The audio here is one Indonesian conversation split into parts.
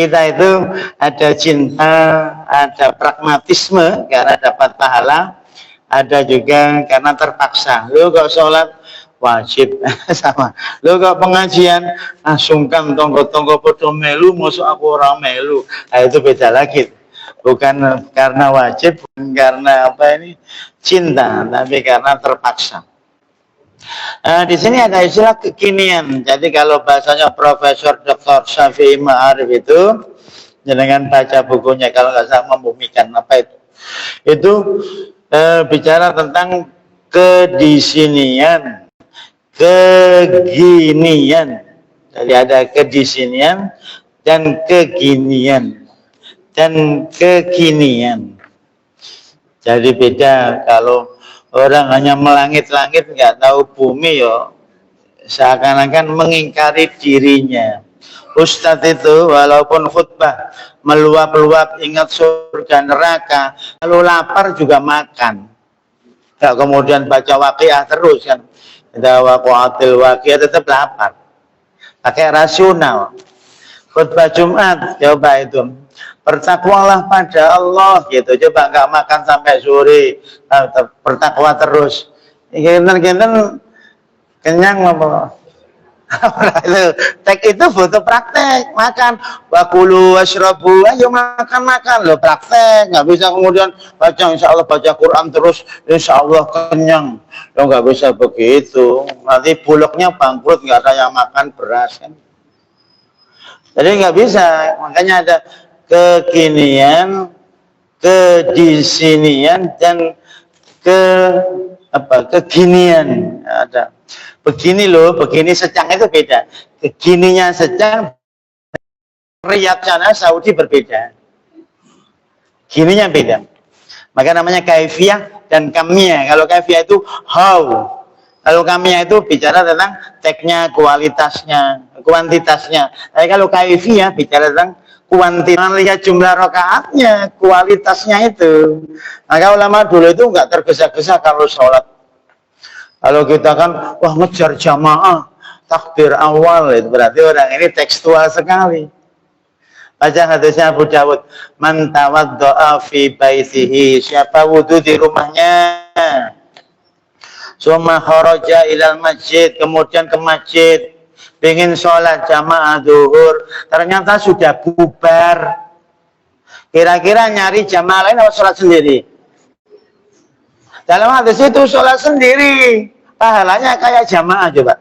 Kita itu ada cinta, ada pragmatisme karena dapat pahala, ada juga karena terpaksa. Lu kok sholat wajib sama. Lu kok pengajian sungkan tonggo-tonggo podo melu, masuk aku orang melu. Nah, itu beda lagi. Bukan karena wajib, bukan karena apa ini cinta, tapi karena terpaksa. Di sini ada istilah kekinian. Jadi kalau bahasanya Profesor Dr. Syafi'i Ma'arif itu, jangan baca bukunya kalau nggak salah membumikan apa itu. Itu bicara tentang kedisinian, keginian. Jadi ada kedisinian dan keginian dan kekinian. Jadi beda kalau orang hanya melangit-langit nggak tahu bumi yo, seakan-akan mengingkari dirinya. Ustadz itu walaupun khutbah meluap-luap ingat surga neraka, kalau lapar juga makan. Nggak kemudian baca waqiah terus kan. Kita waqa'atil waqiah tetap lapar. Pakai rasional. Khutbah Jumat coba itu. Bertakwalah pada Allah gitu. Coba nggak makan sampai sore, bertakwa terus. Kinten kenyang apa? Itu tek itu foto praktek makan. Wakulu washrabu, ayo makan lo praktek. Nggak bisa kemudian baca insya Allah baca Quran terus insya Allah kenyang. Lo nggak bisa begitu. Nanti bulognya bangkrut, nggak ada yang makan beras kan. Jadi nggak bisa. Makanya ada kekinian, kedisinian dan kekinian. Ada begini loh, begini secang itu beda. Kekininya secang, Riyadh sana Saudi berbeda. Gininya beda. Maka namanya kaifiyah dan kamiyah. Kalau kaifiyah itu how. Kalau kamiyah itu bicara tentang teknya, kualitasnya, kuantitasnya. Tapi kalau kaifiyah bicara tentang kuantitas, lihat jumlah rakaatnya, kualitasnya itu. Maka ulama dulu itu nggak tergesa-gesa kalau sholat. Kalau kita kan, wah ngejar jamaah, takbir awal, itu berarti orang ini tekstual sekali. Baca hadisnya Abu Dawud, man tawaddo'a fi baitihi, siapa wudhu di rumahnya, summa kharaja ilal masjid, kemudian ke masjid, ingin sholat jamaah zuhur, ternyata sudah bubar. Kira-kira nyari jamaah lain atau sholat sendiri? Dalam hadis itu sholat sendiri, pahalanya kayak jamaah coba.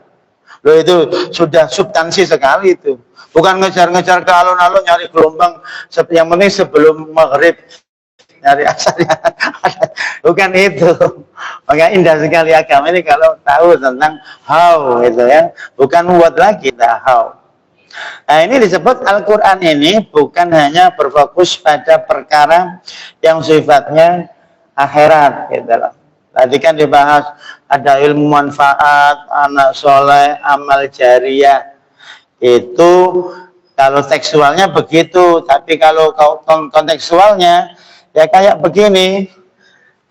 Loh itu sudah substansi sekali itu. Bukan ngejar-ngejar ke alun-alun nyari gelombang yang penting sebelum maghrib nyari asar. Bukan itu. Maka indah sekali agama ini kalau tahu tentang how gitu ya. Bukan what lagi, how. Nah ini disebut Al-Quran ini bukan hanya berfokus pada perkara yang sifatnya akhirat gitu loh. Tadi kan dibahas ada ilmu manfaat, anak soleh, amal jariyah. Itu kalau tekstualnya begitu, tapi kalau kontekstualnya ya kayak begini.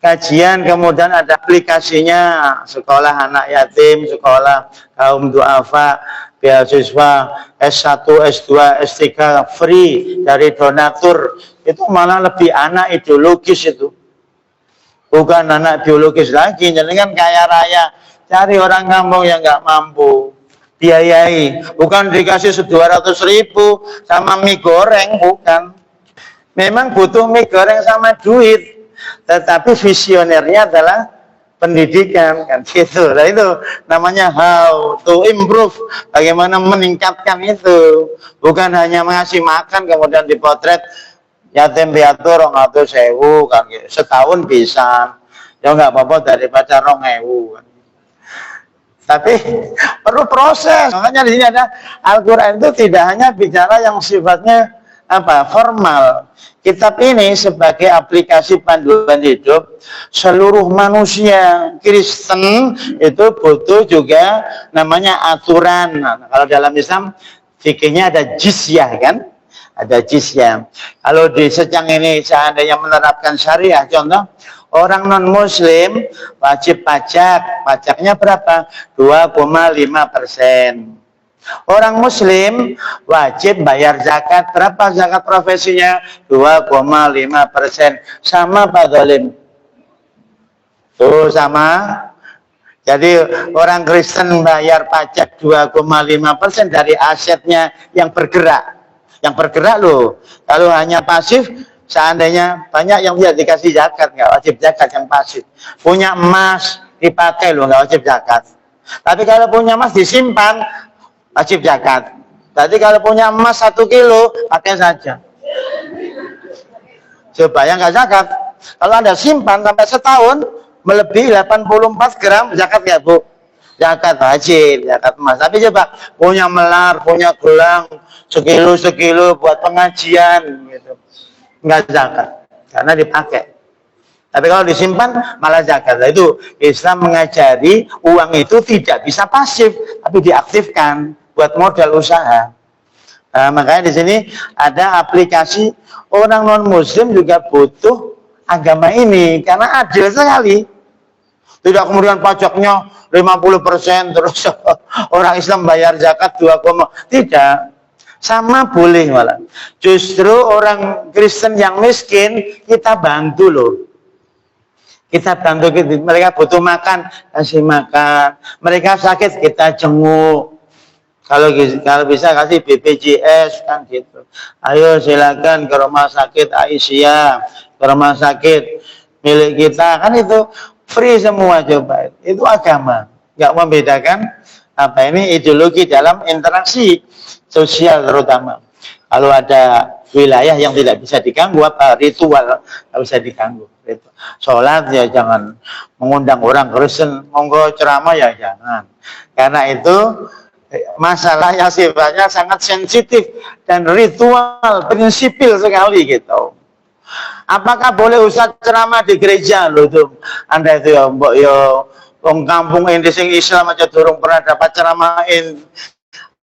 Kajian kemudian ada aplikasinya, sekolah anak yatim, sekolah kaum duafa, beasiswa S1, S2, S3 free dari donatur. Itu malah lebih anak ideologis itu. Bukan anak biologis lagi, jadi kan kaya raya. Cari orang kampung yang nggak mampu, biayai. Bukan dikasih 200.000 sama mie goreng, bukan. Memang butuh mie goreng sama duit. Tetapi visionernya adalah pendidikan kan gitu. Nah itu namanya how to improve, bagaimana meningkatkan itu. Bukan hanya ngasih makan kemudian dipotret yatim piatu 200.000 kan gitu. Setahun bisa. Ya nggak apa-apa daripada 2.000 kan. Tapi perlu proses. Makanya di sini ada Al-Quran itu tidak hanya bicara yang sifatnya formal. Kitab ini sebagai aplikasi panduan hidup seluruh manusia. Kristen itu butuh juga namanya aturan. Nah, kalau dalam Islam fikihnya ada jizyah kan? Ada jizyah. Kalau di secang ini seandainya menerapkan syariah, contoh orang non muslim wajib pajak. Pajaknya berapa? 2,5%. Orang muslim wajib bayar zakat. Berapa zakat profesinya? 2,5%. Sama Pak Zalim. Tuh sama. Jadi orang Kristen bayar pajak 2,5% dari asetnya yang bergerak. Yang bergerak loh. Kalau hanya pasif, seandainya banyak yang tidak dikasih zakat, nggak wajib zakat yang pasif. Punya emas dipakai loh, nggak wajib zakat. Tapi kalau punya emas disimpan, wajib zakat. Jadi kalau punya emas 1 kilo, pakai saja. Supaya nggak zakat. Kalau Anda simpan sampai setahun, melebihi 84 gram, zakat nggak Bu? Zakat wajib, zakat emas. Tapi coba, punya melar, punya gelang, sekilo buat pengajian, gitu. Nggak zakat, karena dipakai. Tapi kalau disimpan malah zakat. Nah, itu Islam mengajari uang itu tidak bisa pasif, tapi diaktifkan buat modal usaha. Nah, makanya di sini ada aplikasi orang non Muslim juga butuh agama ini karena adil sekali. Tidak kemudian pajaknya 50% terus orang Islam bayar zakat 2, tidak. Sama boleh malah. Justru orang Kristen yang miskin kita bantu loh. Kita bantu, mereka butuh makan, kasih makan. Mereka sakit, kita jenguk. Kalau bisa kasih BPJS kan gitu. Ayo silakan ke rumah sakit Aisyah, ke rumah sakit milik kita, kan itu free semua coba. Itu agama, nggak membedakan apa ini ideologi dalam interaksi sosial terutama. Kalau ada wilayah yang tidak bisa diganggu, apa ritual nggak bisa diganggu. Sholat ya jangan mengundang orang Kristen, monggo ceramah ya jangan. Karena itu masalah yang sifatnya sangat sensitif dan ritual prinsipil sekali gitu. Apakah boleh ustaz ceramah di gereja loh tuh? Anda itu ya mbok yo wong kampung ini sing Islam aja durung pernah dapat ceramahin.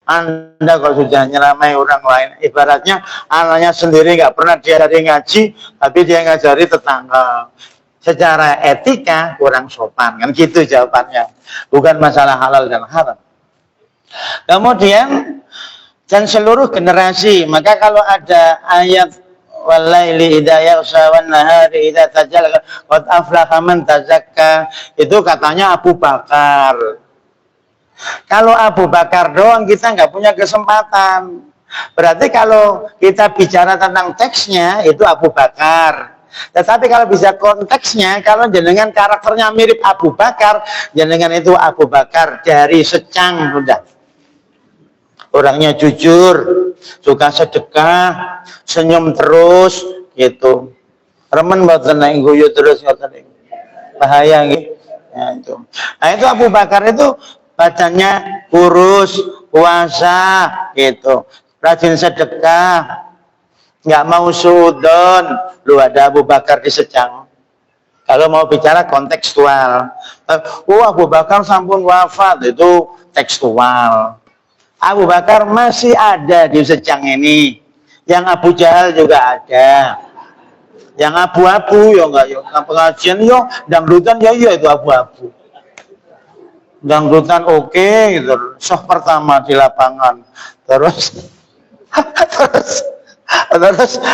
Anda kalau sudah nyeramai orang lain, ibaratnya anaknya sendiri nggak pernah diajari ngaji, tapi dia ngajari tetangga. Secara etika kurang sopan, kan gitu jawabannya. Bukan masalah halal dan haram. Kemudian dan seluruh generasi, maka kalau ada ayat walaili idza yaghsha wan nahari idza tajalla qad aflaha man tazakka, itu katanya Abu Bakar. Kalau Abu Bakar doang kita nggak punya kesempatan. Berarti kalau kita bicara tentang teksnya itu Abu Bakar. Tetapi kalau bisa konteksnya, kalau jenengan karakternya mirip Abu Bakar, jenengan itu Abu Bakar dari secang sudah. Orangnya jujur, suka sedekah, senyum terus, gitu. Remen mboten nek guyu terus ngoten niku. Bahaya gitu. Ya, itu. Nah, itu Abu Bakar itu badannya kurus, puasa, gitu, rajin sedekah, nggak mau sudon. Lu ada Abu Bakar di secang. Kalau mau bicara kontekstual, Abu Bakar sampun wafat, itu tekstual. Abu Bakar masih ada di secang ini. Yang Abu Jahal juga ada. Yang abu-abu ya enggak, ya pengajian ya dangdutan ya itu abu-abu. Dangdutan oke, gitu. Show pertama di lapangan, terus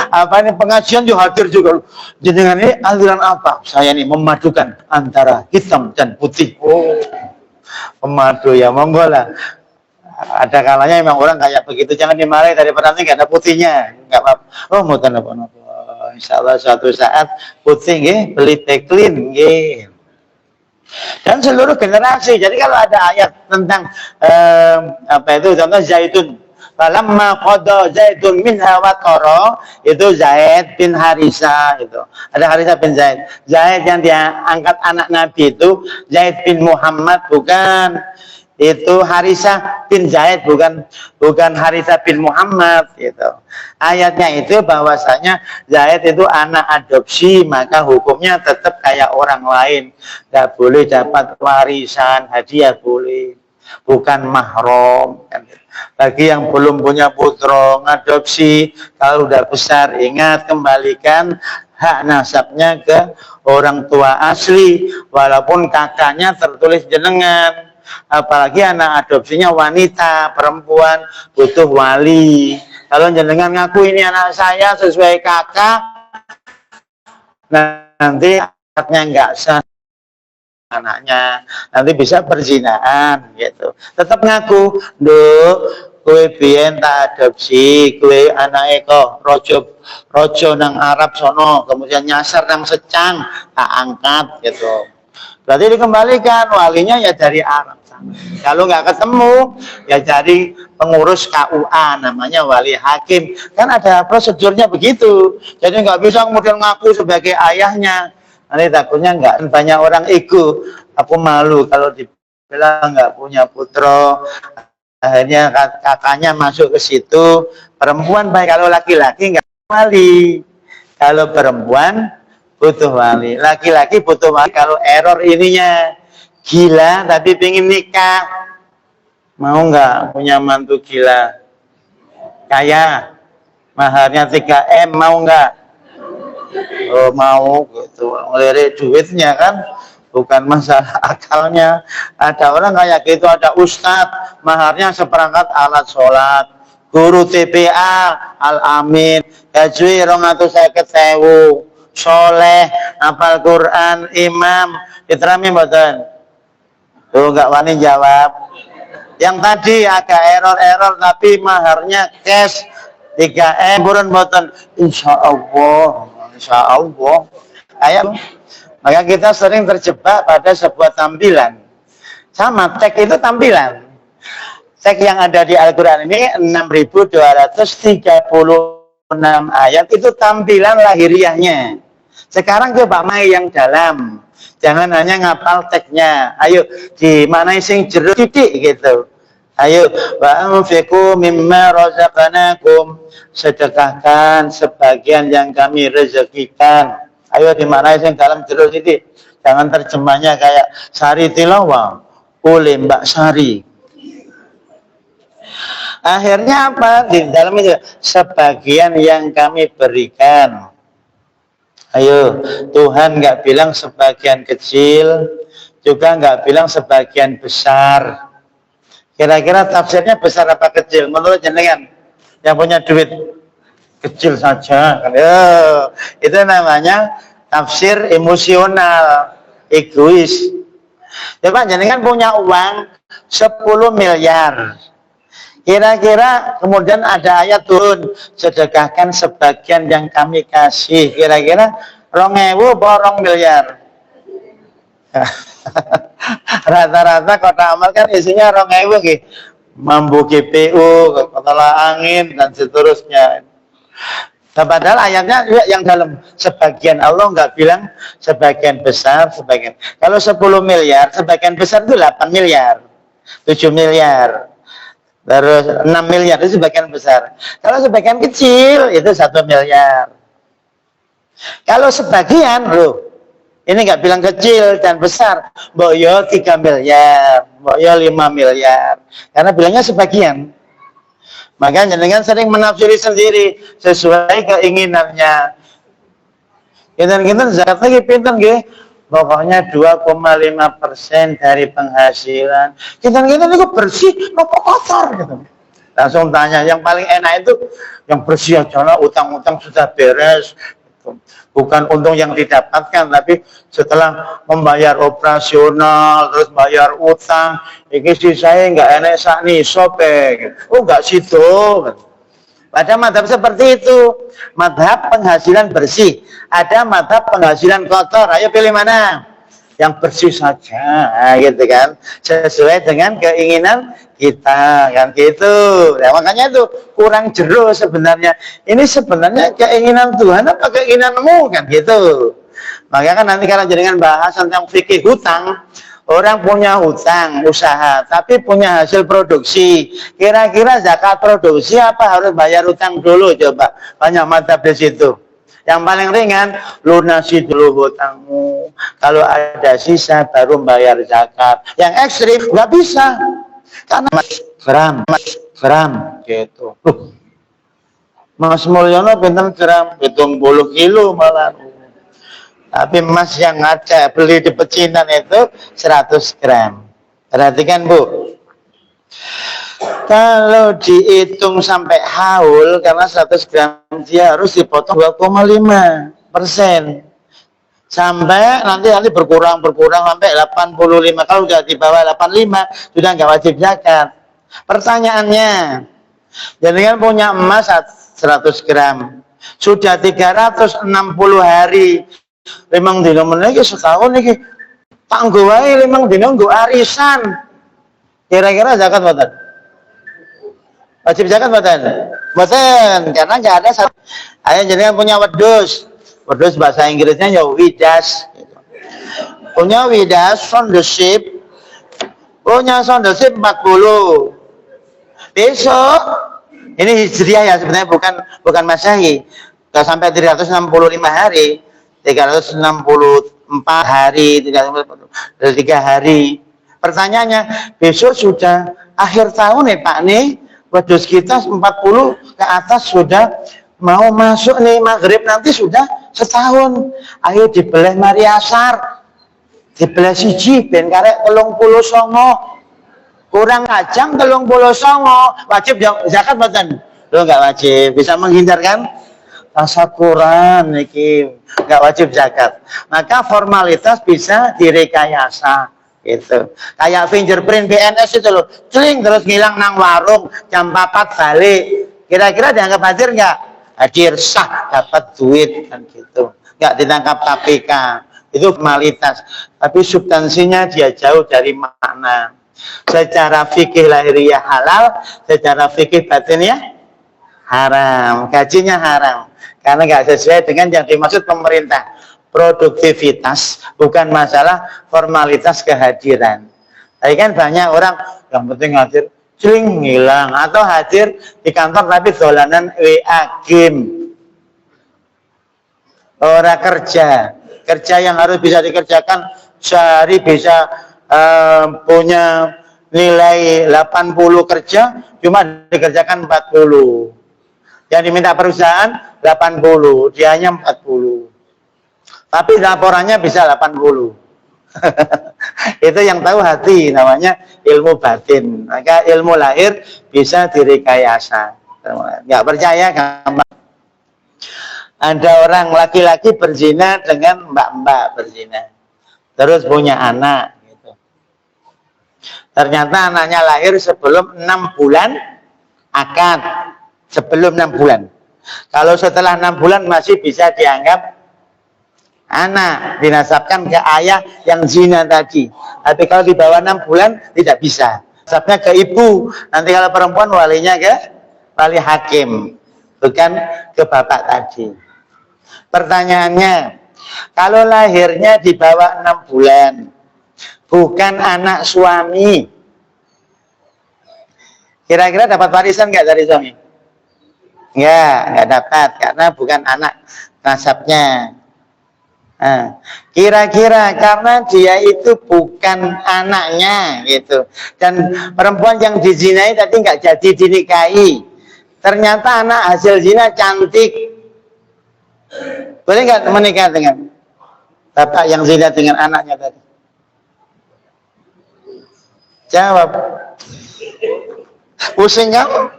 apa ini pengajian juga hadir juga. Jenengan ini aliran apa? Saya ini memadukan antara hitam dan putih. Oh, pemadu ya, monggo lah. Ada kalanya memang orang kayak begitu, jangan dimarahi daripada nanti nggak ada putihnya, nggak apa. Oh, mau tanda apa? Insya Allah suatu saat putih, beli teklin, dan seluruh generasi. Jadi kalau ada ayat tentang apa itu contoh Zaidun, falamma qada Zaidun minha watara, itu Zaid bin Harisah itu. Ada Harisah bin Zaid. Zaid yang dia angkat anak Nabi itu Zaid bin Muhammad, bukan. Itu Harisah bin Zaid, bukan Harisah bin Muhammad gitu. Ayatnya itu bahwasanya Zaid itu anak adopsi, maka hukumnya tetap kayak orang lain. Tidak boleh dapat warisan, hadiah boleh, bukan mahram. Bagi yang belum punya putra ngadopsi, kalau udah besar ingat kembalikan hak nasabnya ke orang tua asli, walaupun kakaknya tertulis jenengan. Apalagi anak adopsinya wanita, perempuan, butuh wali. Kalau jenengan ngaku ini anak saya sesuai kakak, nanti anaknya nggak sah, anaknya nanti bisa perzinahan gitu. Tetap ngaku, "Nduk, kowe biyen tak adopsi, kowe anake kok rojo nang Arab sono, kemudian nyasar nang Secang, tak angkat," gitu. Berarti dikembalikan walinya ya dari Arab. Kalau nggak ketemu, ya cari pengurus KUA, namanya wali hakim. Kan ada prosedurnya begitu. Jadi nggak bisa kemudian ngaku sebagai ayahnya. Nanti takutnya nggak, banyak orang ego. Aku malu kalau dibilang nggak punya putra. Akhirnya kakaknya masuk ke situ. Perempuan baik, kalau laki-laki nggak wali. Kalau perempuan butuh wali. Laki-laki butuh wali kalau error ininya. Gila tapi pengen nikah, mau nggak punya mantu gila? Kaya, maharnya 3M, mau nggak? Oh mau, gitu. Ngelirik duitnya kan, bukan masalah akalnya. Ada orang kayak gitu, ada ustadz, maharnya seperangkat alat sholat, guru TPA, Al-Amin, gaji 250.000, soleh, hafal Quran, imam, diterami mboten? Tuh nggak wani jawab. Yang tadi agak error tapi maharnya cash 3M burun boten. Insya Allah. Ayo. Maka kita sering terjebak pada sebuah tampilan. Sama teks itu tampilan. Teks yang ada di Al-Quran ini 6.236 ayat itu tampilan lahiriahnya. Sekarang coba main yang dalam. Jangan hanya ngapal teksnya. Ayo, di mana sing jero titik gitu. Ayo, wa anfiqu mimma razaqnakum. Sedekahkan sebagian yang kami rezekikan. Ayo, di mana sing dalam jero titik. Jangan terjemahnya kayak Sari Tilawah oleh Mbak Sari. Akhirnya apa? Di dalam itu sebagian yang kami berikan. Ayo, Tuhan nggak bilang sebagian kecil, juga nggak bilang sebagian besar. Kira-kira tafsirnya besar apa kecil? Menurut jenengan yang punya duit kecil saja. Itu namanya tafsir emosional, egois. Coba jenengan punya uang 10 miliar. Kira-kira kemudian ada ayat turun, sedekahkan sebagian yang kami kasih. Kira-kira 2.000 apa 2 miliar? Rata-rata kota amal kan isinya 2.000 gitu. Mambu GPU, kepala angin dan seterusnya. Padahal ayatnya yang dalam sebagian, Allah nggak bilang sebagian besar, sebagian. Kalau 10 miliar, sebagian besar itu 8 miliar, 7 miliar. Terus 6 miliar itu sebagian besar. Kalau sebagian kecil itu 1 miliar. Kalau sebagian, loh, ini nggak bilang kecil dan besar. Boyo 3 miliar, boyo 5 miliar. Karena bilangnya sebagian. Maka jenengan sering menafsiri sendiri sesuai keinginannya. Kinten-kinten zakat lagi pinten nggih? Pokoknya 2,5% dari penghasilan. Kinten-kinten itu bersih, nopo kotor gitu. Langsung tanya, yang paling enak itu yang bersih aja lah, utang-utang sudah beres. Bukan untung yang didapatkan, tapi setelah membayar operasional, terus bayar utang, ini sih saya nggak enak sak nih sope. Oh nggak situ. Pada madhab seperti itu, madhab penghasilan bersih. Ada madhab penghasilan kotor. Ayo pilih mana? Yang bersih saja, nah, gitu kan? Sesuai dengan keinginan kita, kan gitu. Ya, makanya itu kurang jero sebenarnya. Ini sebenarnya keinginan Tuhan apa keinginanmu, kan gitu. Maka kan nanti kalau jenengan bahas tentang fikih hutang, orang punya hutang usaha, tapi punya hasil produksi. Kira-kira zakat produksi apa harus bayar hutang dulu? Coba banyak mata di situ. Yang paling ringan, lunasi dulu hutangmu. Kalau ada sisa baru bayar zakat. Yang ekstrim nggak bisa, karena gram gitu. Mas Mulyono pinten gram? 70 kilo malah. Tapi emas yang ada beli di pecinan itu 100 gram. Perhatikan Bu, kalau dihitung sampai haul, karena 100 gram dia harus dipotong 2,5%. Sampai nanti berkurang sampai 85. Kalau sudah di bawah 85 sudah nggak wajib zakat. Pertanyaannya, jenengan punya emas 100 gram, sudah 360 hari, memang dino meniki setahun niki tanggo wae memang dino nggo arisan. Kira-kira zakat mboten? Wajib zakat mboten? Mboten, karena nggak ada satu. Ayo jenengan punya wedhus. Wedhus bahasa Inggrisnya ya widas. Punya widas sondership. Punya sondership 40. Besok ini hijriah ya sebenarnya, bukan masehi. Kalau sampai 365 hari, 364 hari, 3 hari. Pertanyaannya, besok sudah akhir tahun nih Pak nih, wedhus kita 40 ke atas sudah mau masuk nih maghrib nanti sudah setahun. Ayo dibelah mari asar, dibelah siji ben karek 39. Kurang kacang 39, wajib zakat mboten? Lo nggak wajib, bisa menghindarkan tasakuran niki, nggak wajib zakat. Maka formalitas bisa direkayasa gitu. Kayak fingerprint BNS itu loh, celing terus ngilang nang warung jam 4 balik. Kira-kira dianggap hadir nggak? Hadir, sah, dapat duit kan gitu. Nggak ditangkap KPK. Itu formalitas, tapi substansinya dia jauh dari makna. Secara fikih lahiriah halal, secara fikih batinnya haram, gajinya haram, karena nggak sesuai dengan yang dimaksud pemerintah. Produktivitas, bukan masalah formalitas kehadiran. Tapi kan banyak orang yang penting hadir, celing hilang, atau hadir di kantor tapi dolanan WA game, orang kerja yang harus bisa dikerjakan sehari bisa punya nilai 80 kerja cuma dikerjakan 40. Yang diminta perusahaan 80, dia hanya 40. Tapi laporannya bisa 80. Itu yang tahu hati, namanya ilmu batin. Maka ilmu lahir bisa direkayasa. Nggak percaya gampang. Ada orang laki-laki berzina dengan mbak-mbak berzina. Terus punya anak gitu. Ternyata anaknya lahir sebelum 6 bulan akad, sebelum 6 bulan. Kalau setelah 6 bulan masih bisa dianggap anak, dinasabkan ke ayah yang zina tadi. Tapi kalau di bawah 6 bulan tidak bisa. Nasabnya ke ibu. Nanti kalau perempuan walinya ke wali hakim, bukan ke bapak tadi. Pertanyaannya, kalau lahirnya di bawah 6 bulan, bukan anak suami, kira-kira dapat warisan nggak dari suami? Nggak dapat, karena bukan anak nasabnya. Nah, kira-kira karena dia itu bukan anaknya gitu, dan perempuan yang dizinai tadi nggak jadi dinikahi, ternyata anak hasil zina cantik, boleh nggak menikah dengan bapak yang zina dengan anaknya tadi? Jawab. Pusing kamu?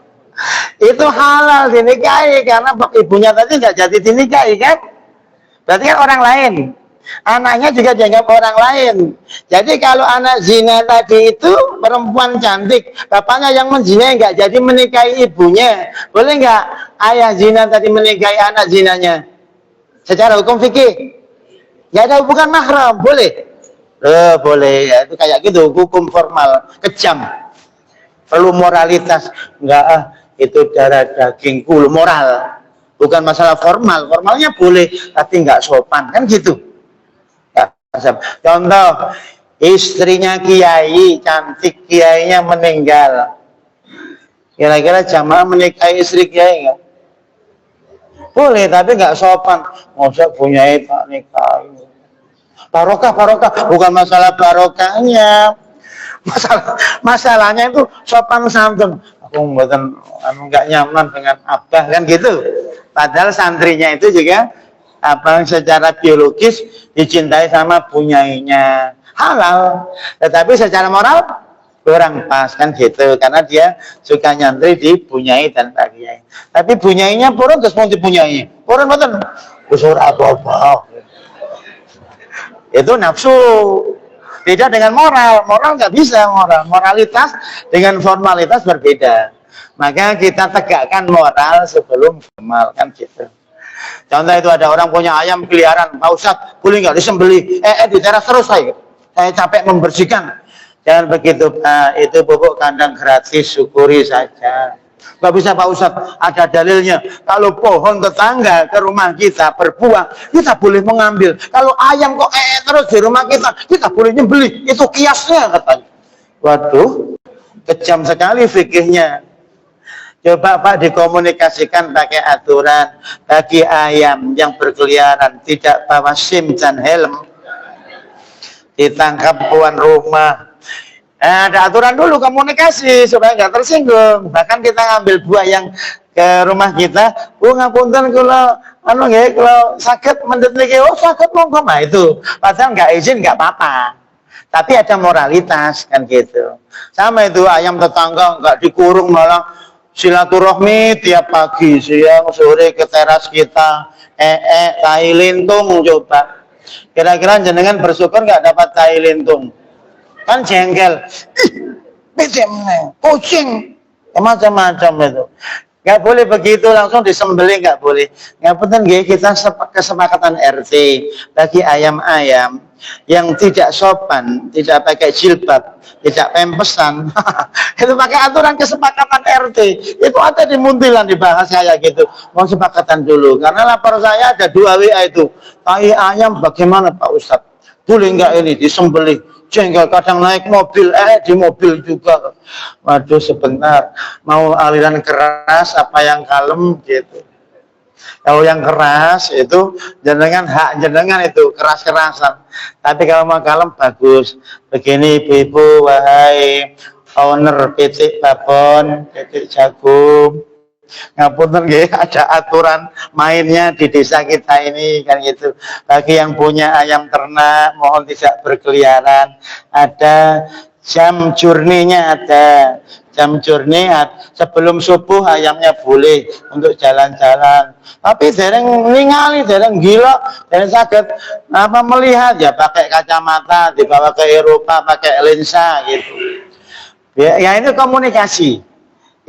Itu halal dinikahi karena ibunya tadi nggak jadi dinikahi kan? Berarti kan orang lain. Anaknya juga dianggap orang lain. Jadi kalau anak zina tadi itu perempuan cantik, bapaknya yang menzinai nggak jadi menikahi ibunya, boleh nggak ayah zina tadi menikahi anak zinanya? Secara hukum fikih nggak ada hubungan mahram, boleh? Boleh ya, itu kayak gitu, hukum formal kejam, perlu moralitas. Enggak, itu darah daging kul, moral, bukan masalah formal. Formalnya boleh tapi nggak sopan kan gitu. Contoh, istrinya kiai cantik, kiainya meninggal, kira-kira jamaah menikahi istri kiai nggak? Boleh tapi nggak sopan. Masa punya tak nikahi? Barokah, bukan masalah barokahnya, masalahnya itu sopan santun. Aku nggak nyaman dengan abah kan gitu. Padahal santrinya itu juga secara biologis dicintai sama bunyainya, halal. Tetapi secara moral kurang pas kan gitu, karena dia suka nyantri dipunyai dan Pak Kiai. Tapi bunyainya purun terus mau dipunyai. Purun betul. Wis ora apa-apa. Itu nafsu. Beda dengan moral. Moral nggak bisa moral. Moralitas dengan formalitas berbeda. Maka kita tegakkan moral sebelum formal kan gitu. Contoh itu ada orang punya ayam peliharaan, Pak Ustadz, boleh nggak disembeli? Diteras terus saya capek membersihkan. Jangan begitu Pak, itu pupuk kandang gratis, syukuri saja. Nggak bisa Pak Ustadz, ada dalilnya. Kalau pohon tetangga ke rumah kita berbuah, kita boleh mengambil. Kalau ayam kok terus di rumah kita boleh nyembeli. Itu kiasnya katanya. Waduh, kejam sekali fikihnya. Coba Pak dikomunikasikan pakai aturan bagi ayam yang berkeliaran tidak bawa SIM dan helm ditangkap tuan rumah. Ada aturan dulu komunikasi supaya nggak tersinggung. Bahkan kita ngambil buah yang ke rumah kita, ngapunten kalau kalau sakit mendet niki, sakit monggo, nah itu padahal nggak izin nggak apa-apa. Tapi ada moralitas kan gitu. Sama itu ayam tetangga nggak dikurung, malah silaturahmi tiap pagi, siang, sore ke teras kita, tai lintung coba. Kira-kira jenengan bersyukur nggak dapat tai lintung? Kan jengkel. Bedemne, kucing, macam-macam itu. Nggak boleh begitu langsung disembelih, nggak boleh. Nggak penting kita kesepakatan RT bagi ayam-ayam yang tidak sopan, tidak pakai jilbab, tidak pempesan. Itu pakai aturan kesepakatan RT. Itu ada di Muntilan dibahas kayak gitu. Mau sepakatan dulu. Karena lapor saya ada 2 WA itu. Tai ayam bagaimana Pak Ustadz? Boleh nggak ini disembelih? Jengkel kadang naik mobil, di mobil juga. Waduh sebentar, mau aliran keras apa yang kalem gitu. Kalau yang keras itu jenengan hak jenengan itu keras-kerasan. Tapi kalau mau kalem bagus. Begini ibu-ibu, wahai owner PT Babon, PT Jagung, ngapunten nggih, ada aturan mainnya di desa kita ini kan gitu. Bagi yang punya ayam ternak mohon tidak berkeliaran. Ada jam jurninya, ada jam jurni sebelum subuh ayamnya boleh untuk jalan-jalan. Tapi dereng ningali, dereng gila, dereng sakit melihat ya pakai kacamata, dibawa ke Eropa pakai lensa gitu. Ya ini komunikasi.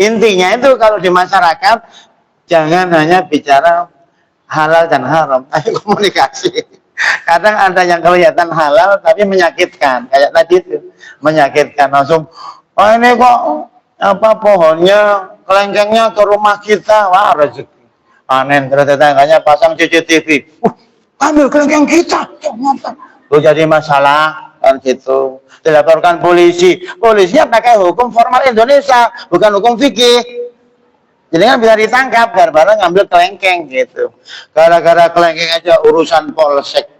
Intinya itu kalau di masyarakat jangan hanya bicara halal dan haram, tapi komunikasi. Kadang ada yang kelihatan halal tapi menyakitkan, kayak tadi itu menyakitkan langsung. Oh ini kok pohonnya, kelengkengnya ke rumah kita, wah rezeki. Panen terus tetangganya pasang CCTV. Ambil kelengkeng kita, lu jadi masalah kan gitu. Dilaporkan polisi, polisinya pakai hukum formal Indonesia, bukan hukum fikih. Jadi kan bisa ditangkap gara-gara ngambil kelengkeng gitu. Gara-gara kelengkeng aja urusan polsek.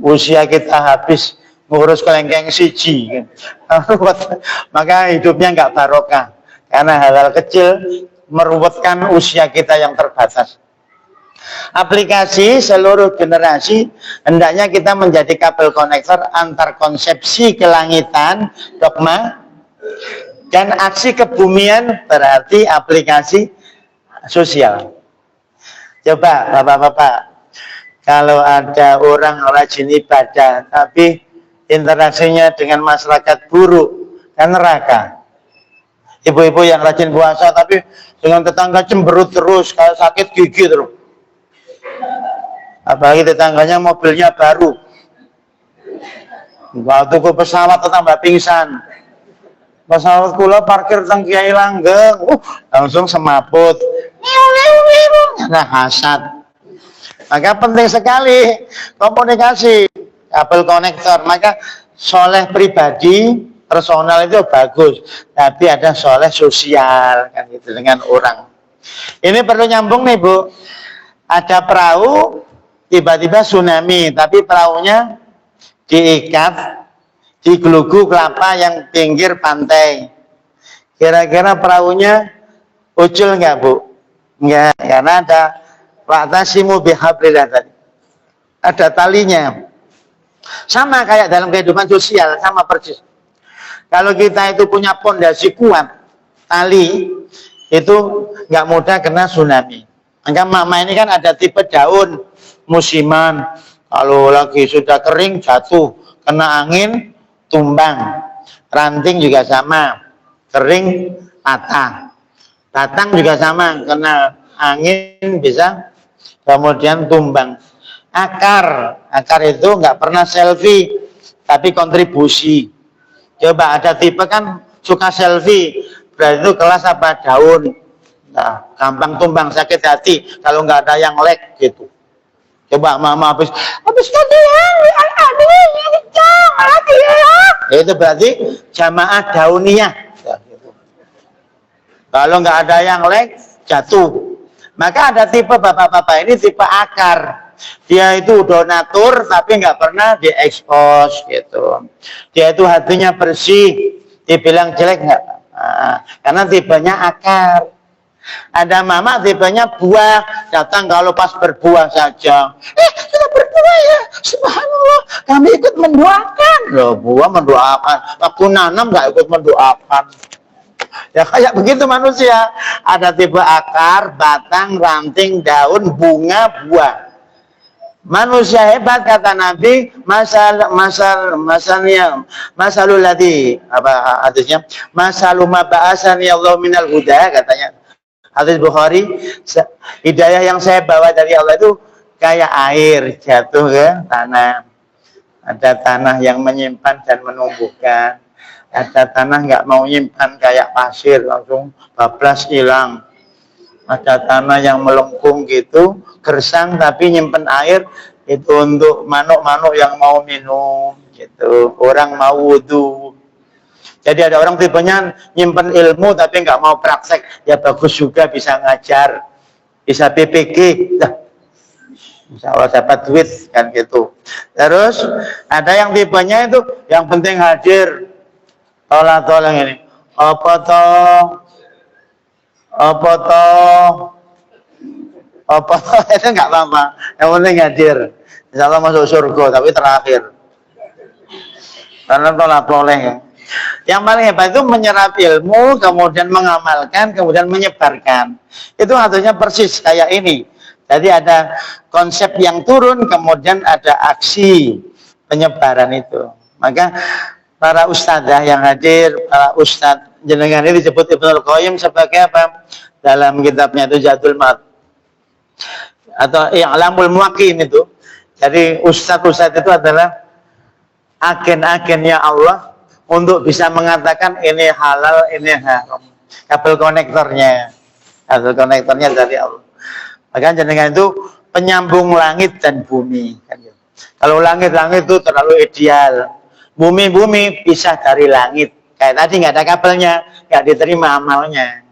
Usia kita habis ngurus kelengkeng siji. Gitu. Maka hidupnya nggak barokah. Karena hal-hal kecil meruwetkan usia kita yang terbatas. Aplikasi seluruh generasi hendaknya kita menjadi kabel konektor antar konsepsi kelangitan, dogma, dan aksi kebumian, berarti aplikasi sosial. Coba Bapak-bapak, kalau ada orang rajin ibadah tapi interaksinya dengan masyarakat buruk, kan neraka. Ibu-ibu yang rajin puasa tapi dengan tetangga cemberut terus, kayak sakit gigi terus. Apalagi tetangganya mobilnya baru, waktu ke pesawat tambah pingsan. Pesawat kula parkir teng Kiai Langgeng, langsung semaput, nah hasad. Maka penting sekali komunikasi, kabel konektor. Maka soleh pribadi, personal itu bagus, tapi ada soleh sosial kan gitu dengan orang. Ini perlu nyambung nih Bu. Ada perahu, tiba-tiba tsunami, tapi perahunya diikat di gelugu kelapa yang pinggir pantai. Kira-kira perahunya ucul nggak Bu? Nggak, karena ada wa'tasimu bihablillah tadi. Ada talinya. Sama kayak dalam kehidupan sosial, sama persis. Kalau kita itu punya pondasi kuat, tali itu nggak mudah kena tsunami. Maka mama ini kan ada tipe daun musiman. Kalau lagi sudah kering jatuh, kena angin tumbang. Ranting juga sama, kering patah. Batang juga sama, kena angin bisa kemudian tumbang. Akar itu nggak pernah selfie, tapi kontribusi. Coba ada tipe kan suka selfie, berarti itu kelas apa daun. Nah, gampang tumbang, sakit hati kalau nggak ada yang like gitu. Coba mama habis itu berarti jamaah dauniyah. Ya, gitu. Kalau nggak ada yang like jatuh. Maka ada tipe bapak-bapak ini tipe akar. Dia itu donatur tapi nggak pernah diekspos gitu. Dia itu hatinya bersih, dibilang jelek nggak? Nah, karena tipenya akar. Ada mama tipenya buah, datang kalau pas berbuah saja. Kita berbuah ya, subhanallah, kami ikut mendoakan. Loh, buah mendoakan, aku nanam nggak ikut mendoakan. Ya kayak begitu manusia. Ada tipe akar, batang, ranting, daun, bunga, buah. Manusia hebat kata Nabi, masalul ladzi apa hadisnya? Masalul ma ba'asani Allah minal huda katanya. Hadis Bukhari, hidayah yang saya bawa dari Allah itu kayak air jatuh ke tanah. Ada tanah yang menyimpan dan menumbuhkan. Ada tanah nggak mau nyimpan kayak pasir langsung bablas hilang. Ada tanah yang melengkung gitu, gersang tapi nyimpen air itu untuk manuk-manuk yang mau minum gitu. Orang mau wudhu. Jadi ada orang tipenya nyimpen ilmu tapi nggak mau praktek. Ya bagus juga bisa ngajar, bisa PPG. Nah, insya Allah dapat duit kan gitu. Terus ada yang tipenya itu yang penting hadir. Tolong ini. Apa toh itu nggak apa-apa. Yang penting hadir. Insya Allah masuk surga tapi terakhir. Karena tolak boleh ya. Yang paling hebat itu menyerap ilmu, kemudian mengamalkan, kemudian menyebarkan. Itu artinya persis kayak ini. Jadi ada konsep yang turun, kemudian ada aksi penyebaran itu. Maka para ustadzah yang hadir, para ustadz jenengan ini disebut Ibnul Qayyim sebagai apa? Dalam kitabnya itu Zadul Ma'ad atau I'lamul Muwaqqi'in itu. Jadi ustadz-ustadz itu adalah agen-agennya Allah untuk bisa mengatakan ini halal, ini haram. Kabel konektornya dari Allah. Maka jenengan itu penyambung langit dan bumi. Kalau langit-langit itu terlalu ideal, bumi-bumi pisah dari langit. Kayak tadi nggak ada kabelnya, nggak diterima amalnya.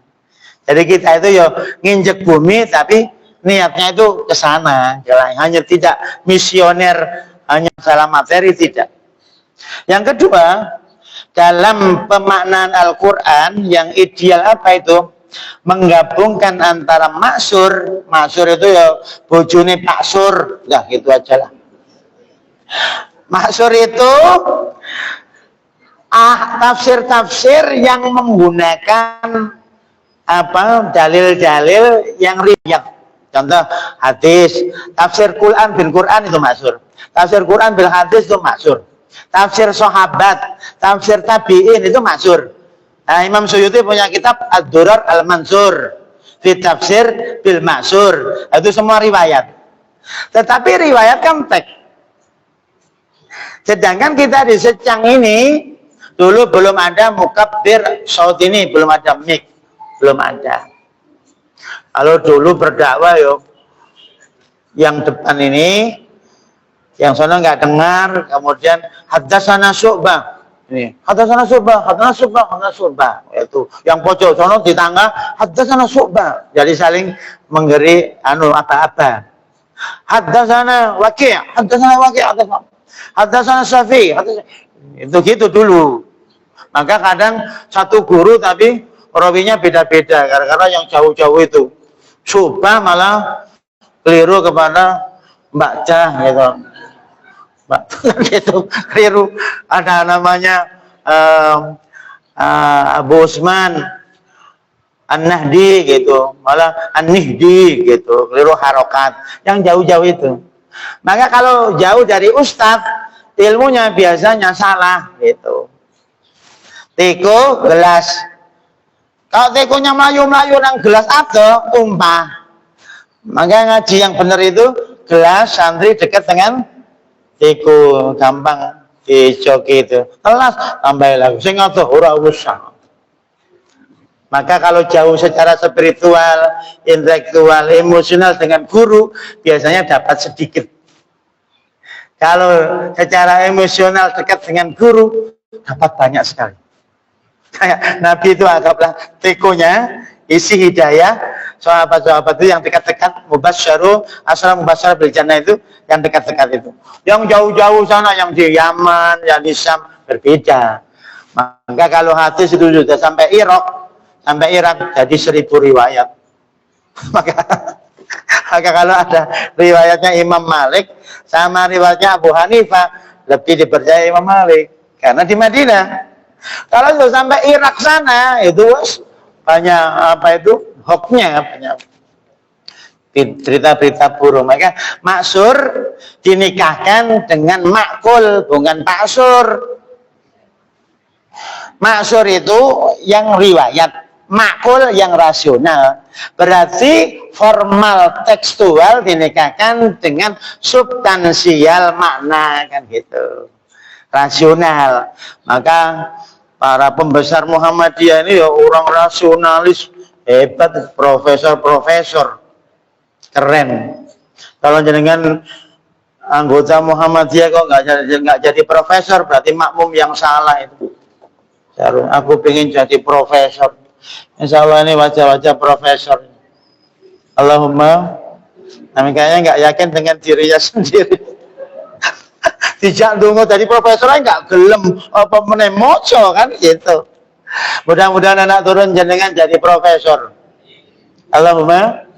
Jadi kita itu ya nginjek bumi, tapi niatnya itu ke sana. Hanya tidak misioner, hanya salah materi, tidak. Yang kedua, dalam pemaknaan Al-Quran yang ideal apa itu? Menggabungkan antara maksur itu ya bojone Pak Sur, nah gitu aja lah. Maksur itu tafsir-tafsir yang menggunakan apa dalil-dalil yang riwayat. Contoh hadis, tafsir Quran bil Quran itu maksur. Tafsir Quran bil hadis itu maksur. Tafsir sahabat, tafsir tabi'in itu maksur. Nah, Imam Suyuti punya kitab Ad-Durar Al-Mansur fi tafsir bil maksur. Itu semua riwayat. Tetapi riwayat kan teks. Sedangkan kita di Secang ini dulu belum ada mukabbir saut ini, belum ada mic, belum ada. Kalau dulu berdakwah yo, yang depan ini, yang sana nggak dengar, kemudian haddatsana Syu'bah. Ini haddatsana Syu'bah. Itu yang pojok sana di tangga haddatsana Syu'bah. Jadi saling menggeri apa-apa. Haddatsana Waqi', haddatsana Syafi'i. Itu gitu dulu. Maka kadang satu guru tapi rawinya beda-beda karena yang jauh-jauh itu. Syu'bah malah keliru kepada Mbak Jah gitu. Mbak gitu keliru. Ada namanya Abu Usman An-Nahdi gitu, malah An-Nihdi gitu, keliru harokat. Yang jauh-jauh itu. Maka kalau jauh dari ustadz, ilmunya biasanya salah gitu. Teko gelas. Kalau tekonya melayu-melayu nang gelas ada tumpah. Maka ngaji yang benar itu gelas santri dekat dengan teko, gampang dijoki itu. Kelas tambah lagi. Sing ngatur ora usah. Maka kalau jauh secara spiritual, intelektual, emosional dengan guru, biasanya dapat sedikit. Kalau secara emosional dekat dengan guru, dapat banyak sekali. Kayak Nabi itu anggaplah tekonya, isi hidayah, sahabat-sahabat itu yang dekat-dekat, mubasyaru, asal mubasyar bil jannah itu, yang dekat-dekat itu. Yang jauh-jauh sana, yang di Yaman, yang di Syam, berbeda. Maka kalau hadis itu sudah sampai Irak jadi 1000 riwayat. Maka kalau ada riwayatnya Imam Malik sama riwayatnya Abu Hanifah, lebih dipercaya Imam Malik karena di Madinah. Kalau sudah sampai Irak sana itu banyak hoaxnya, banyak berita-berita burung. Maka maksur dinikahkan dengan makul, bukan paksur. Maksur itu yang riwayat, makul yang rasional. Berarti formal tekstual dinikahkan dengan substansial makna, kan gitu. Rasional. Maka para pembesar Muhammadiyah ini ya orang rasionalis hebat, profesor keren. Kalau jenengan anggota Muhammadiyah kok nggak jadi profesor, berarti makmum yang salah itu. Aku pengen jadi profesor. Insya Allah ini wajah-wajah profesor. Allahumma. Tapi kayaknya nggak yakin dengan dirinya sendiri. Dijak dungu tadi profesornya nggak gelem apa menemoco kan gitu. Mudah-mudahan anak turun jenengan jadi profesor. Allahumma.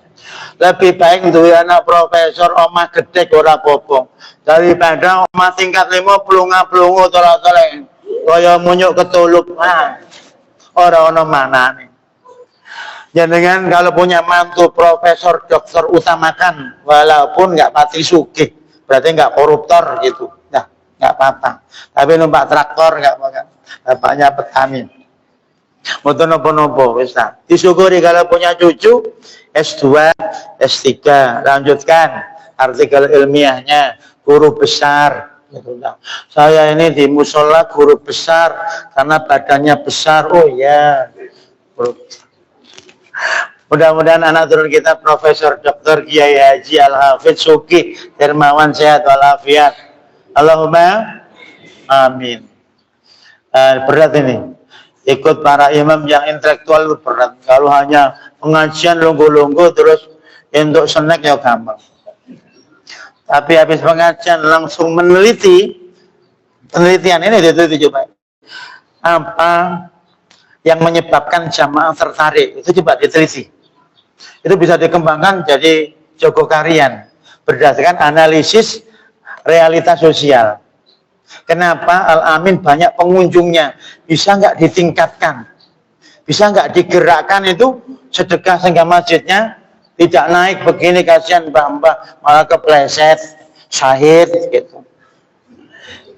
Lebih baik duwe anak profesor omah gede ora apa-apa daripada omah tingkat 5 plunga-plungu tolak-tolak kaya munyuk ketulup. Ora ono manane. Jangan kalau punya mantu profesor dokter utamakan walaupun nggak pati sugih, berarti nggak koruptor gitu. Nah, nggak apa-apa. Tapi numpak traktor nggak apa-apa. Bapaknya petani. Moto nopo-nopo wis ta. Disyukuri kalau punya cucu S2, S3, lanjutkan artikel ilmiahnya, guru besar. Saya ini di musola guru besar karena badannya besar. Oh ya. Mudah-mudahan anak turun kita Profesor Dr. Kiai Haji Al-Hafidz Suki Dermawan sehat walafiat. Allahumma amin. Berat ini. Ikut para imam yang intelektual itu berat. Kalau hanya pengajian lunggu-lunggu terus untuk snack ya gampang. Tapi habis pengajian langsung meneliti, penelitian ini diteliti coba. Apa yang menyebabkan jamaah tertarik? Itu coba diteliti. Itu bisa dikembangkan jadi jogokarian berdasarkan analisis realitas sosial. Kenapa Al-Amin banyak pengunjungnya? Bisa nggak ditingkatkan? Bisa nggak digerakkan itu sedekah sehingga masjidnya tidak naik begini, kasihan mbah-mbah malah kepleset, syahid gitu.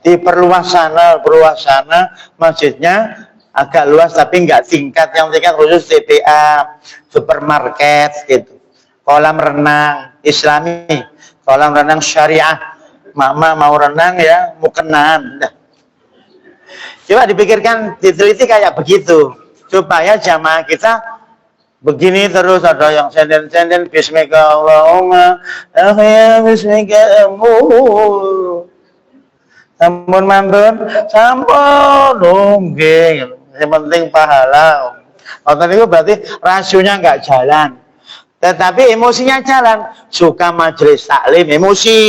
Diperluas sana masjidnya agak luas tapi nggak tingkat, yang tingkat khusus TPA, supermarket gitu. Kolam renang Islami, kolam renang syariah. Mama mau renang ya, mukenan. Coba dipikirkan, diteliti kayak begitu. Supaya jamaah kita begini terus, ada yang senden-senden bismika Allahumma ya bismika sampun mantun sampun nggih. Yang penting pahala. Waktu itu berarti rasionya nggak jalan. Tetapi emosinya jalan. Suka majelis taklim emosi.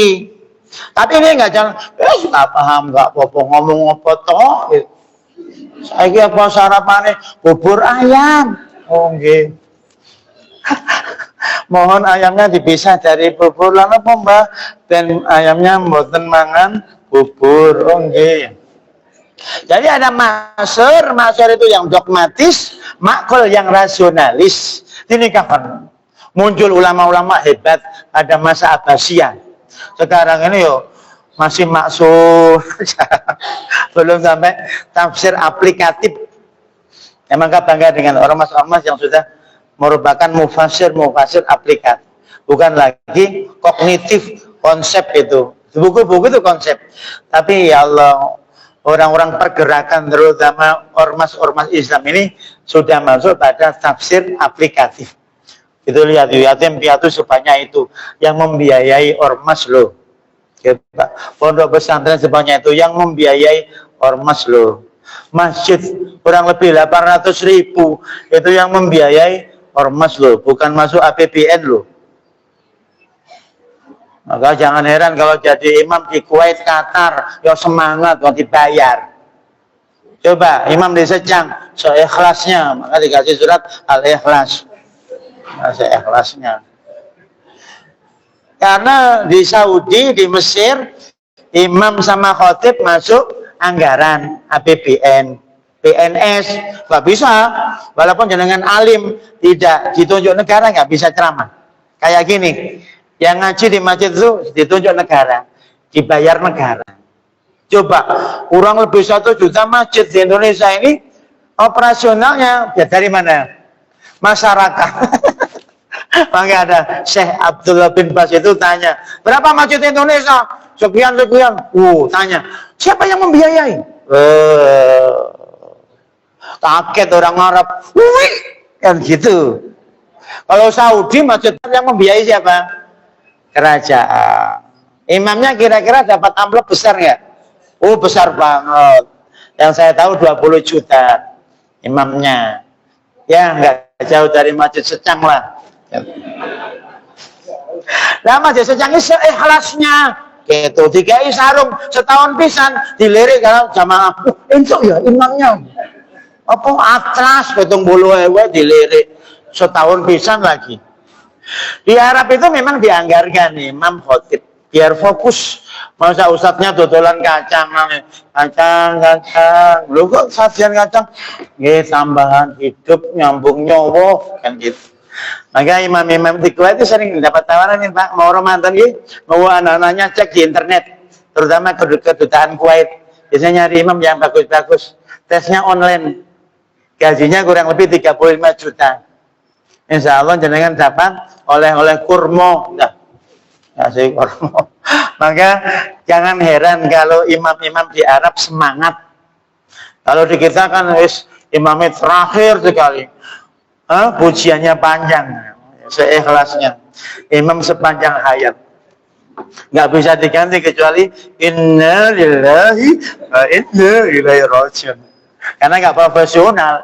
Tapi ini nggak jalan, nggak paham, nggak apa-apa, ngomong apa toh. Saya apa sarapannya bubur ayam, oh nggih. Mohon ayamnya dipisah dari bubur, lalu mbak dan ayamnya mboten mangan bubur, oh nggih. Jadi ada masyur itu yang dogmatis, makul yang rasionalis. Dinikahkan. Muncul ulama-ulama hebat pada masa Abbasiyah. Sekarang ini masih maksud, belum sampai tafsir aplikatif. Emang bangga dengan ormas-ormas yang sudah merupakan mufasir aplikatif, bukan lagi kognitif konsep itu. Buku-buku itu konsep, tapi ya Allah, orang-orang pergerakan terutama ormas-ormas Islam ini sudah masuk pada tafsir aplikatif. Itu lihat yatim piatu sebanyak itu yang membiayai ormas loh. Pondok pesantren sebanyak itu yang membiayai ormas loh. Masjid kurang lebih 800.000 itu yang membiayai ormas loh, bukan masuk APBN loh. Maka jangan heran kalau jadi imam di Kuwait, Qatar, ya semangat kalau dibayar. Coba imam di Secang, seikhlasnya, maka dikasih surat Al-Ikhlas. Seikhlasnya. Karena di Saudi, di Mesir, imam sama khotib masuk anggaran APBN, PNS, nggak bisa. Walaupun jenengan alim, tidak ditunjuk negara, nggak bisa ceramah. Kayak gini, yang ngaji di masjid itu ditunjuk negara, dibayar negara. Coba, kurang lebih 1 juta masjid di Indonesia ini, operasionalnya ya dari mana? Masyarakat. Makanya ada Syekh Abdullah bin Bas itu tanya, berapa masjid di Indonesia? Sekian. Tanya, siapa yang membiayai? Kaget orang Arab. Wih, kan gitu. Kalau Saudi masjid yang membiayai siapa? Kerajaan. Imamnya kira-kira dapat amplop besar nggak? Oh, besar banget. Yang saya tahu 20 juta imamnya. Ya, nggak jauh dari Masjid Secang lah. Nah, Masjid Secang ini seikhlasnya. Gitu, dikai sarung setahun pisan dilirik kalau jamaah. Entuk ya imamnya. Apa atlas 70.000 dilirik setahun pisan lagi. Di Arab itu memang dianggarkan nih, imam khotib biar fokus. Masa ustadznya dodolan kacang, lu kok sajian kacang, tambahan hidup nyambung nyawa kan gitu. Maka imam-imam di Kuwait itu sering dapat tawaran nih Pak, mau Ramadan mau anak-anaknya cek di internet, terutama kedutaan Kuwait, biasanya nyari imam yang bagus-bagus, tesnya online, gajinya kurang lebih 35 juta. Insya Allah jenengan dapat oleh kurma, kasih kurma. Maka jangan heran kalau imam-imam di Arab semangat. Kalau di kita kan imamnya terakhir sekali, pujiannya panjang, seikhlasnya. Imam sepanjang hayat, nggak bisa diganti kecuali inna lillahi wa inna ilaihi raji'un. Karena nggak profesional.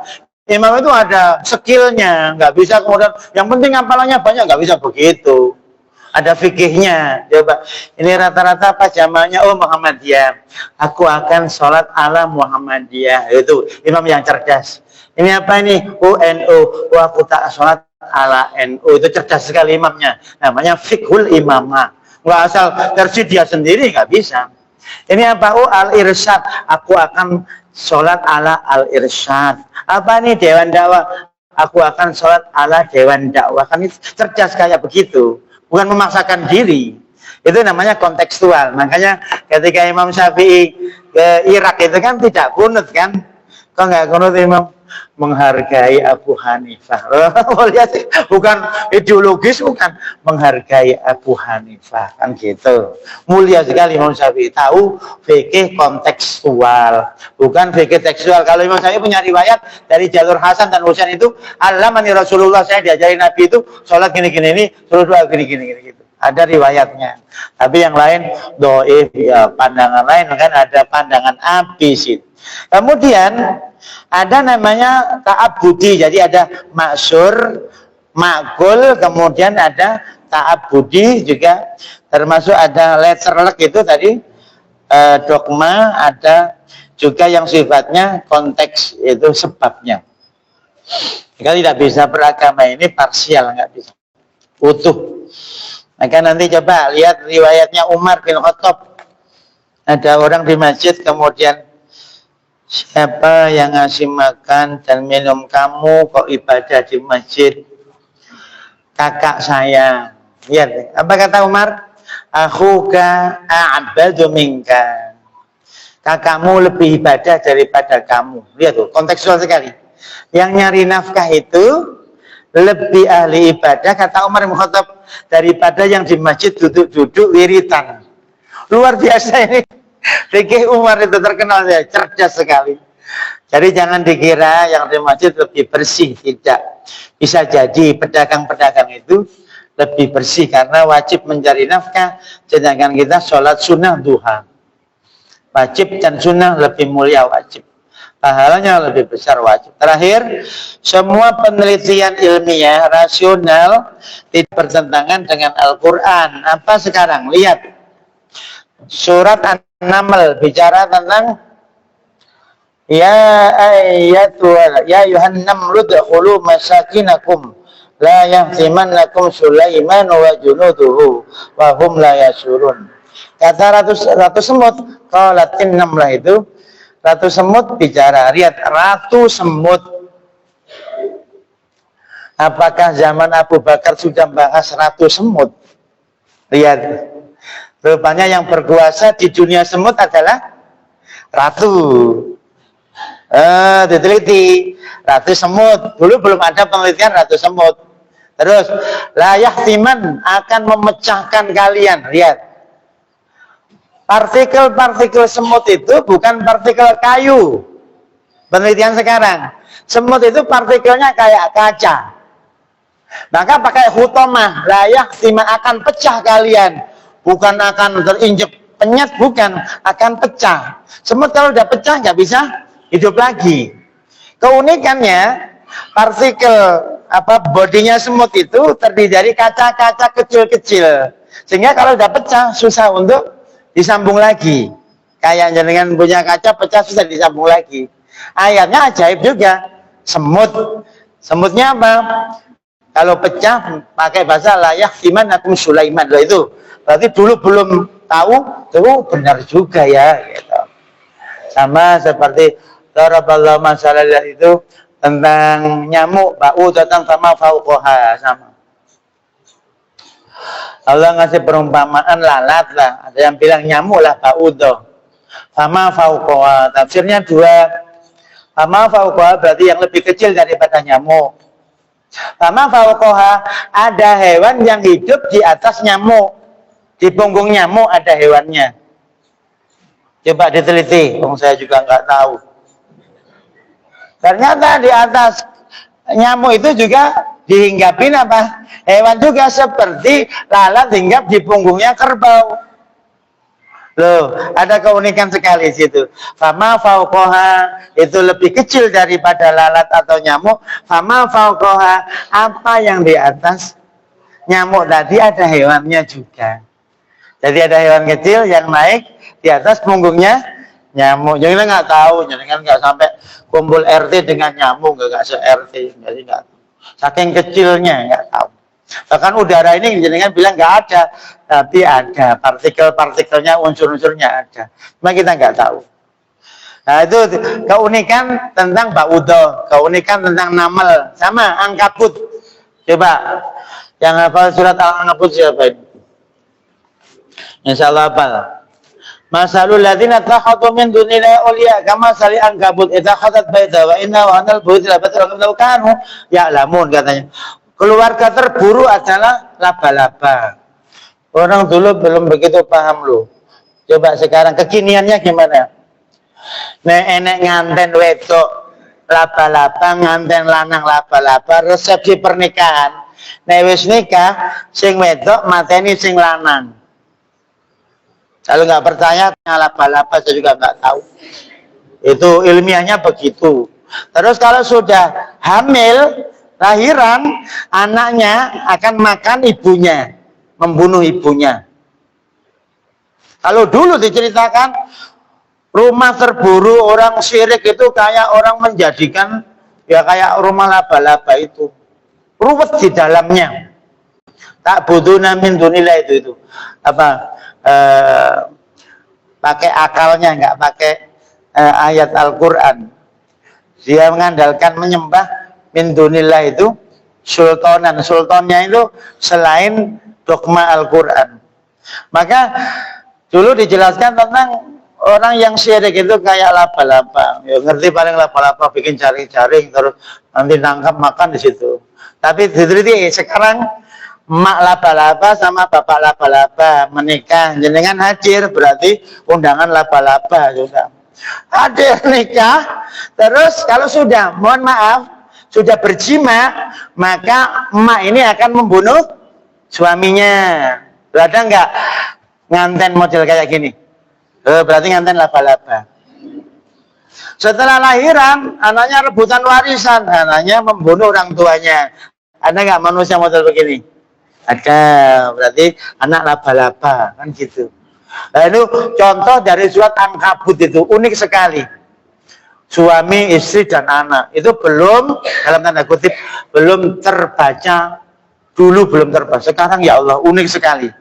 Imam itu ada skillnya, nggak bisa kemudian yang penting hafalannya banyak, nggak bisa begitu. Ada fikihnya. Coba, ini rata-rata apa jamaahnya? Oh, Muhammadiyah. Aku akan sholat ala Muhammadiyah. Itu imam yang cerdas. Ini apa ini? NU. Oh, aku tak sholat ala NU. Itu cerdas sekali imamnya. Namanya fikhul imamah. Nggak asal tersedia sendiri, nggak bisa. Ini apa? Oh, al-irsyad. Aku akan sholat ala al-irsyad. Apa nih dewan dakwah? Aku akan sholat ala dewan dakwah. Kan itu cerdas kayak begitu, bukan memaksakan diri. Itu namanya kontekstual. Makanya ketika Imam Syafi'i ke Irak itu kan tidak kunut kan? Kok nggak kunut Imam? Menghargai Abu Hanifah. Bukan ideologis, bukan, menghargai Abu Hanifah kan gitu. Mulia sekali Imam Syafi'i, tahu fikih kontekstual, bukan fikih tekstual. Kalau Imam Syafi'i punya riwayat dari jalur Hasan dan Husain itu, alamani Rasulullah, saya diajari Nabi itu sholat gini-gini, ini suruh doa gini-gini gitu. Ada riwayatnya. Tapi yang lain doif, ya pandangan lain kan, ada pandangan abisid. Kemudian ada namanya ta'abudi, jadi ada maksur, makul, kemudian ada ta'abudi juga, termasuk ada letterlek itu tadi, dogma, ada juga yang sifatnya konteks, itu sebabnya. Jika tidak bisa beragama ini parsial, nggak bisa utuh. Maka nanti coba lihat riwayatnya Umar bin Khattab. Ada orang di masjid kemudian Siapa yang ngasih makan dan minum kamu kok ibadah di masjid? Kakak saya. Lihat, apa kata Umar? Akhuka a'badu minka. Kakakmu lebih ibadah daripada kamu. Lihat tuh, kontekstual sekali. Yang nyari nafkah itu lebih ahli ibadah, kata Umar bin Khattab, daripada yang di masjid duduk-duduk wiritan. Luar biasa ini. Fikih Umar itu terkenal ya, cerdas sekali. Jadi jangan dikira yang di masjid lebih bersih, tidak. Bisa jadi pedagang-pedagang itu lebih bersih karena wajib mencari nafkah, sedangkan kita sholat sunnah duha. Wajib dan sunnah lebih mulia wajib. Pahalanya lebih besar wajib. Terakhir, semua penelitian ilmiah rasional tidak bertentangan dengan Al-Quran. Apa sekarang? Lihat. Surat An-Naml bicara tentang ya ayuhan namlu dkhulu masakinakum la yahtimannakum Sulaiman wa junuduhu wa hum la yasurun. Kata ratu semut, qalatin namlah itu ratu semut bicara. Lihat, ratu semut. Apakah zaman Abu Bakar sudah bahas ratu semut? Lihat. Rupanya yang berkuasa di dunia semut adalah ratu. Diteliti ratu semut. Dulu belum ada penelitian ratu semut. Terus layak timan akan memecahkan kalian. Lihat, partikel-partikel semut itu bukan partikel kayu. Penelitian sekarang, semut itu partikelnya kayak kaca. Maka pakai hutomah, layak timan akan pecah kalian. Bukan akan terinjek penyet, bukan, akan pecah. Semut kalau udah pecah nggak bisa hidup lagi. Keunikannya, partikel bodinya semut itu terdiri dari kaca-kaca kecil-kecil. Sehingga kalau udah pecah susah untuk disambung lagi. Kayak dengan punya kaca pecah susah disambung lagi. Ayatnya ajaib juga. Semutnya apa? Kalau pecah pakai bahasa layak iman akum Sulaiman. Loh itu berarti dulu belum tahu, tuh benar juga ya gitu. Sama seperti daraballahu masalah itu tentang nyamuk, bau datang sama fauqoha, sama. Allah ngasih perumpamaan lalat lah. Ada yang bilang nyamuk lah baudo. Sama fauqoha. Tafsirnya dua. Sama fauqoha berarti yang lebih kecil daripada nyamuk. Sama fauqoha ada hewan yang hidup di atas nyamuk. Di punggung nyamuk ada hewannya. Coba diteliti, saya juga nggak tahu. Ternyata di atas nyamuk itu juga dihinggapin apa? Hewan juga seperti lalat hinggap di punggungnya kerbau. Loh, ada keunikan sekali situ. Fama fauqoha itu lebih kecil daripada lalat atau nyamuk. Fama fauqoha apa yang di atas nyamuk tadi ada hewannya juga. Jadi ada hewan kecil yang naik di atas punggungnya nyamuk. Jadi kita nggak tahu, jadi kan nggak sampai kumpul RT dengan nyamuk, nggak se-RT, jadi nggak tahu. Saking kecilnya nggak tahu. Bahkan udara ini jadi kan bilang nggak ada, tapi ada partikel-partikelnya, unsur-unsurnya ada. Cuma kita nggak tahu. Nah itu keunikan tentang baudo, keunikan tentang namel, sama angkabut. Coba yang hafal surat Al-Ankabut siapa ini? Insyaallah apa? Masalul ladzina takhatu min dunillahi awliya kama sali ankabut idza khatat baita wa inna wa anal buyut la batal kanu ya'lamun katanya. Keluarga terburu adalah laba-laba. Orang dulu belum begitu paham loh. Coba sekarang kekiniannya gimana? Nek enek nganten wedok laba-laba, nganten lanang laba-laba, resepsi pernikahan. Nek wis nikah sing wedok mateni sing lanang. Kalau nggak percaya, laba-laba saya juga nggak tahu. Itu ilmiahnya begitu. Terus kalau sudah hamil, lahiran, anaknya akan makan ibunya, membunuh ibunya. Kalau dulu diceritakan, rumah terburu orang syirik itu kayak orang menjadikan, ya kayak rumah laba-laba itu. Ruwet di dalamnya. Tak butuh min dunillah itu. Apa? Pakai akalnya, nggak pakai ayat Al-Quran. Dia mengandalkan menyembah min dunillah itu sultanan. Sultannya itu selain dogma Al-Quran. Maka dulu dijelaskan tentang orang yang syirik itu kayak laba-laba. Ya, ngerti paling laba-laba bikin jaring-jaring terus nanti nangkap makan di situ. Tapi diteliti sekarang mak laba-laba sama bapak laba-laba menikah. Jenengan hadir berarti undangan laba-laba juga. Hadir nikah, terus kalau sudah, mohon maaf, sudah berjima, maka emak ini akan membunuh suaminya. Ada enggak nganten model kayak gini? Berarti nganten laba-laba. Setelah lahiran, anaknya rebutan warisan, anaknya membunuh orang tuanya. Ada enggak manusia model begini? Ada, berarti anak laba-laba, kan gitu. Lalu contoh dari surat Ankabut itu unik sekali. Suami, istri, dan anak itu belum, dalam tanda kutip, belum terbaca. Dulu belum terbaca, sekarang ya Allah unik sekali.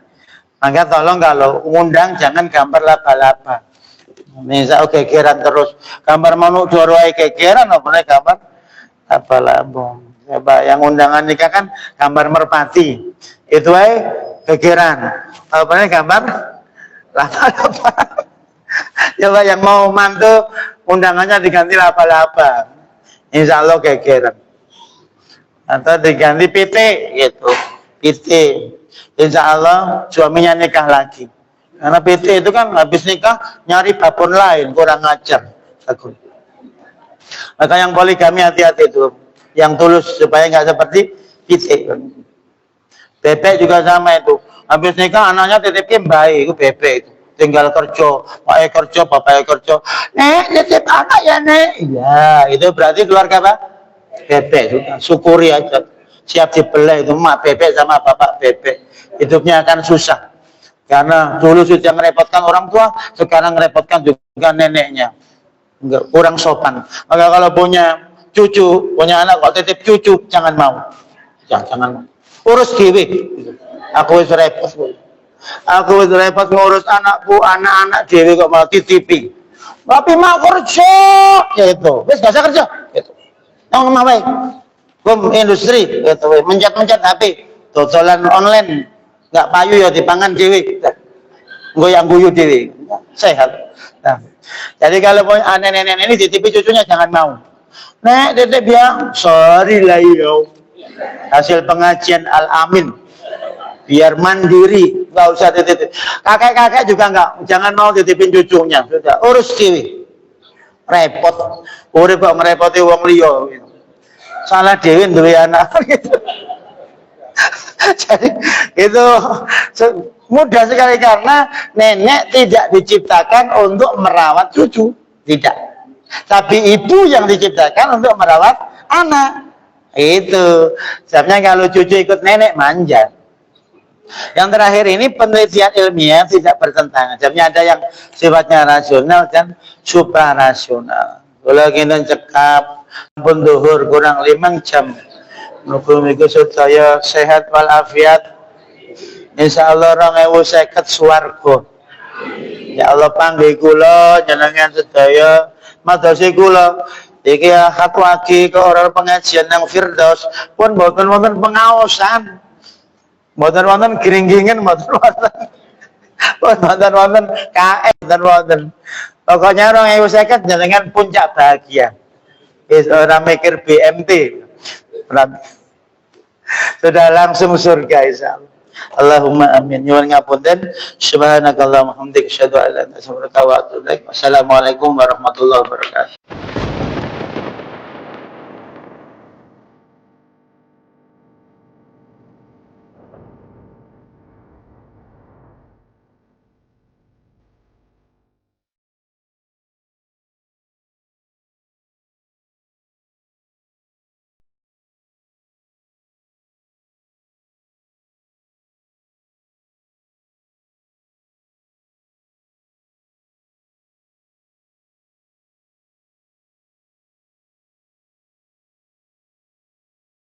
Maka tolong kalau undang jangan gambar laba-laba. Misal kekiran terus, gambar manuk doroi kekiran, apa gambar laba-laba. Coba yang undangan nikah kan gambar merpati, itu kekiran. Apa gambar laba-laba. Coba yang mau mantu undangannya diganti laba-laba, insya Allah kekiran. Atau diganti PT gitu, PT. Insya Allah suaminya nikah lagi. Karena PT itu kan habis nikah nyari babon lain, kurang ajar. Maka yang poligami hati-hati itu, yang tulus supaya nggak seperti PT. Bebek juga sama itu. Habis nikah anaknya titipin bayi, itu bebek itu. Tinggal kerja, pak kerja, bapak kerja. Nek, titip anak ya nek. Iya, itu berarti keluarga apa? Bebek juga. Syukuri aja. Siap dibelai itu mak bebek sama bapak bebek. Hidupnya akan susah. Karena dulu sudah merepotkan orang tua, sekarang merepotkan juga neneknya. Enggak, kurang sopan. Maka kalau punya cucu, punya anak kok titip cucu, jangan mau. Jangan mau. Urus dewe. Aku wis repot. Aku wis repot ngurus anakku, anak-anak dewe kok mau titipi. Tapi mau kerja, ya itu. Wis gak usah kerja, gitu. Yang mau wae. Gum industri, gitu. Mencet-mencet HP, dodolan online. Enggak payu ya dipangan dewe. Goyang-guyu dewe. Sehat. Nah. Jadi kalau nenek-nenek ini titipi cucunya jangan mau. Nek, titip ya, sorry lah yo. Hasil pengajian Al-Amin. Biar mandiri, nggak usah titip. Kakek-kakek juga nggak, jangan mau titipin cucunya. Sudah, urus dewi. Repot. Urip kok ngerepoti wong liya. Salah dewi duwe anak. Jadi itu mudah sekali karena nenek tidak diciptakan untuk merawat cucu, tidak. Tapi ibu yang diciptakan untuk merawat anak. Itu. Sebabnya kalau cucu ikut nenek manja. Yang terakhir ini penelitian ilmiah tidak bertentangan. Sebabnya ada yang sifatnya rasional dan suprarasional. Kalau kita cekap pun duhur kurang 5 jam. Muga-muga sedaya sehat walafiat. Insyaallah 2050 swarga. Ya Allah panggih kula jenengan sedaya madosi kula iki akad wagi ke orang pengajian nang Firdaus pun mboten wonten pengaosan. Mboten wonten gring-gringen mboten wonten. Mboten wonten KM mboten wonten. Pokoknya 2050 jenengan puncak bahagia. Wis ora mikir BMT. Sudah langsung surga insyaallah. Allahumma amin. Nyuwun ngapunten. Subhanakallahumma hamdika asyhadu an la ilaha illa anta astaghfiruka wa atubu ilaik. Wassalamualaikum warahmatullahi wabarakatuh.